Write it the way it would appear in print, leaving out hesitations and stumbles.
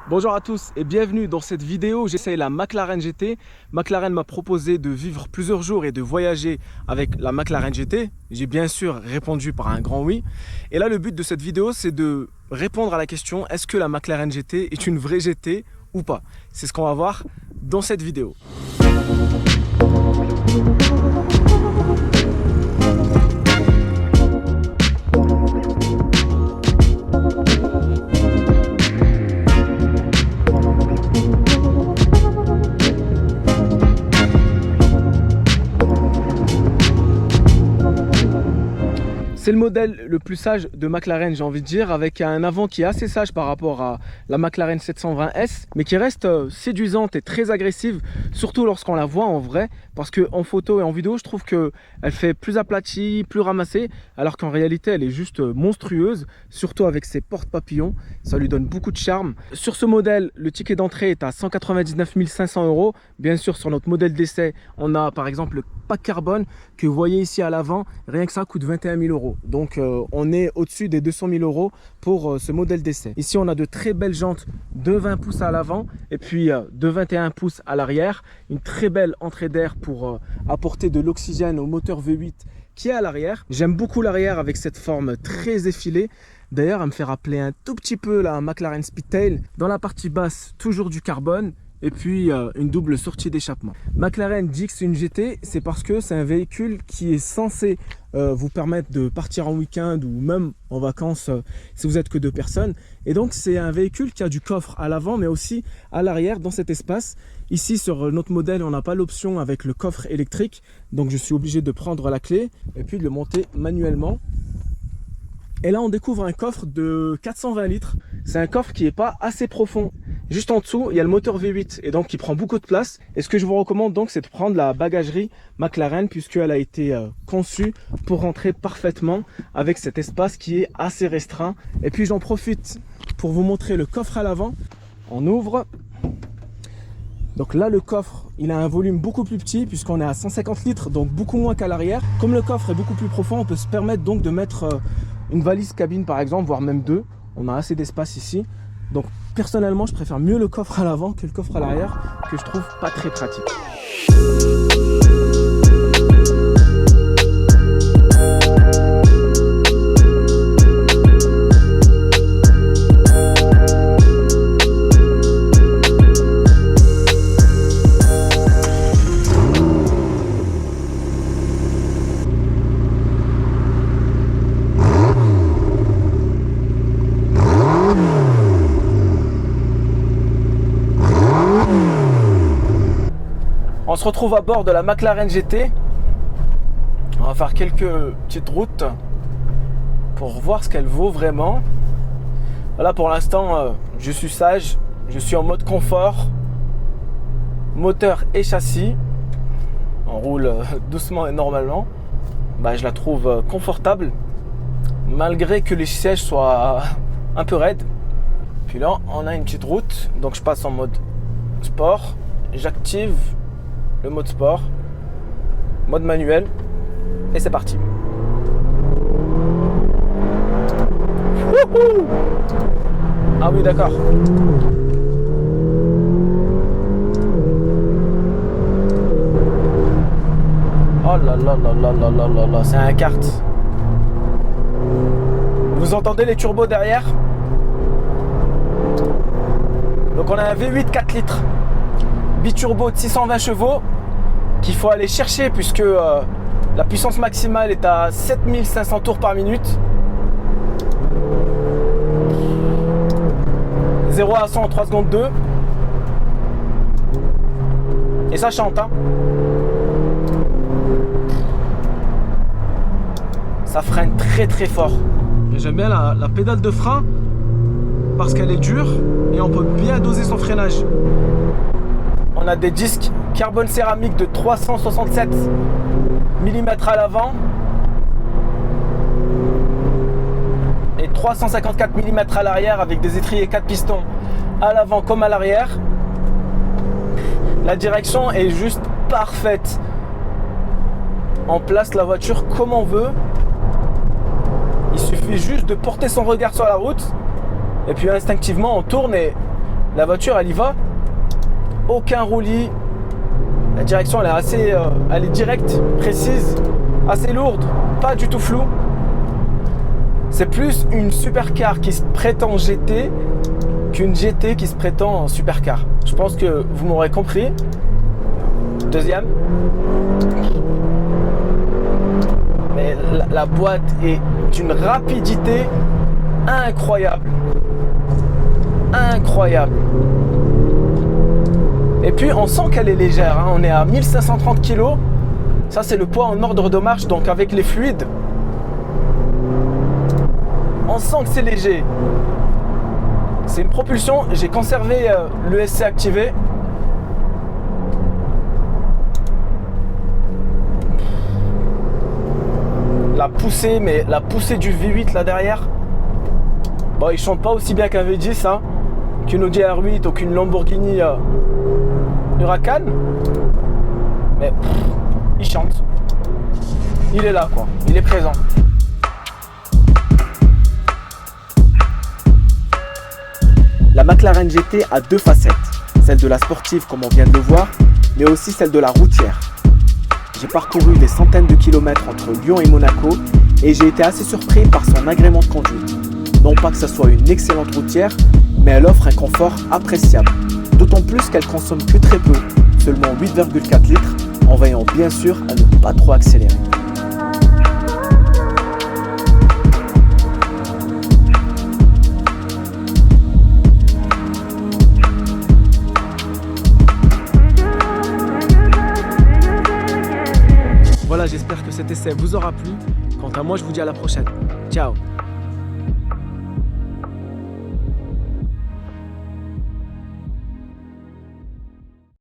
Bonjour à tous et bienvenue dans cette vidéo. J'essaye la McLaren GT. McLaren m'a proposé de vivre plusieurs jours et de voyager avec la McLaren GT. J'ai bien sûr répondu par un grand oui. Et là, le but de cette vidéo, c'est de répondre à la question: est-ce que la McLaren GT est une vraie GT ou pas? C'est ce qu'on va voir dans cette vidéo. C'est le modèle le plus sage de McLaren, j'ai envie de dire, avec un avant qui est assez sage par rapport à la McLaren 720S, mais qui reste séduisante et très agressive, surtout lorsqu'on la voit en vrai, parce qu'en photo et en vidéo, je trouve qu'elle fait plus aplatie, plus ramassée, alors qu'en réalité, elle est juste monstrueuse, surtout avec ses portes papillons. Ça lui donne beaucoup de charme. Sur ce modèle, le ticket d'entrée est à 199 500 €. Bien sûr, sur notre modèle d'essai, on a par exemple le pack carbone que vous voyez ici à l'avant. Rien que ça coûte 21 000 €. Donc on est au-dessus des 200 000 € pour ce modèle d'essai. Ici, on a de très belles jantes de 20 pouces à l'avant et puis de 21 pouces à l'arrière. Une très belle entrée d'air pour apporter de l'oxygène au moteur V8 qui est à l'arrière. J'aime beaucoup l'arrière avec cette forme très effilée. D'ailleurs, elle me fait rappeler un tout petit peu la McLaren Speedtail. Dans la partie basse, toujours du carbone. Et puis une double sortie d'échappement. McLaren dit que c'est une GT, c'est parce que c'est un véhicule qui est censé vous permettre de partir en week-end ou même en vacances si vous êtes que deux personnes. Et donc c'est un véhicule qui a du coffre à l'avant mais aussi à l'arrière dans cet espace. Ici sur notre modèle, on n'a pas l'option avec le coffre électrique, donc je suis obligé de prendre la clé et puis de le monter manuellement. Et là on découvre un coffre de 420 litres. C'est un coffre qui n'est pas assez profond. Juste en dessous, il y a le moteur V8 et donc il prend beaucoup de place. Et ce que je vous recommande donc, c'est de prendre la bagagerie McLaren puisqu'elle a été conçue pour rentrer parfaitement avec cet espace qui est assez restreint. Et puis j'en profite pour vous montrer le coffre à l'avant. On ouvre. Donc là, le coffre, il a un volume beaucoup plus petit puisqu'on est à 150 litres, donc beaucoup moins qu'à l'arrière. Comme le coffre est beaucoup plus profond, on peut se permettre donc de mettre une valise cabine par exemple, voire même deux. On a assez d'espace ici. Donc personnellement, je préfère mieux le coffre à l'avant que le coffre à l'arrière, que je trouve pas très pratique. On se retrouve à bord de la McLaren GT. On va faire quelques petites routes pour voir ce qu'elle vaut vraiment. Là pour l'instant, je suis sage, je suis en mode confort, moteur et châssis. On roule doucement et normalement. Je la trouve confortable malgré que les sièges soient un peu raides. Puis là, on a une petite route, donc je passe en mode sport, j'active le mode sport, mode manuel, et c'est parti. Wouhou! Ah oui, d'accord. Oh là là là là là là là là, c'est un kart. Vous entendez les turbos derrière? Donc on a un V8 4 litres. Biturbo de 620 chevaux qu'il faut aller chercher puisque la puissance maximale est à 7500 tours par minute. 0 à 100 en 3 secondes 2. Et ça chante, hein. Ça freine très très fort. J'aime bien la pédale de frein parce qu'elle est dure et on peut bien doser son freinage. On a des disques carbone céramique de 367 mm à l'avant et 354 mm à l'arrière avec des étriers 4 pistons à l'avant comme à l'arrière. La direction est juste parfaite. On place la voiture comme on veut. Il suffit juste de porter son regard sur la route et puis instinctivement on tourne et La voiture, elle y va. Aucun roulis. La direction, elle est assez, elle est directe, précise, assez lourde, pas du tout floue. C'est plus une supercar qui se prétend GT qu'une GT qui se prétend supercar. Je pense que vous m'aurez compris. Deuxième. Mais la boîte est d'une rapidité incroyable. Incroyable. Et puis on sent qu'elle est légère, hein. On est à 1530 kg. Ça c'est le poids en ordre de marche, donc avec les fluides. On sent que c'est léger. C'est une propulsion, j'ai conservé l'ESC activé. La poussée, mais la poussée du V8 là derrière. Bon, il chante pas aussi bien qu'un V10, hein, qu'une Audi R8 ou qu'une Lamborghini Huracan. Mais il chante. Il est là, quoi. Il est présent. La McLaren GT a deux facettes. Celle de la sportive, comme on vient de le voir, mais aussi celle de la routière. J'ai parcouru des centaines de kilomètres entre Lyon et Monaco et j'ai été assez surpris par son agrément de conduite. Non pas que ce soit une excellente routière, mais elle offre un confort appréciable. D'autant plus qu'elle consomme que très peu, seulement 8,4 litres, en veillant bien sûr à ne pas trop accélérer. Voilà, j'espère que cet essai vous aura plu. Quant à moi, je vous dis à la prochaine. Ciao!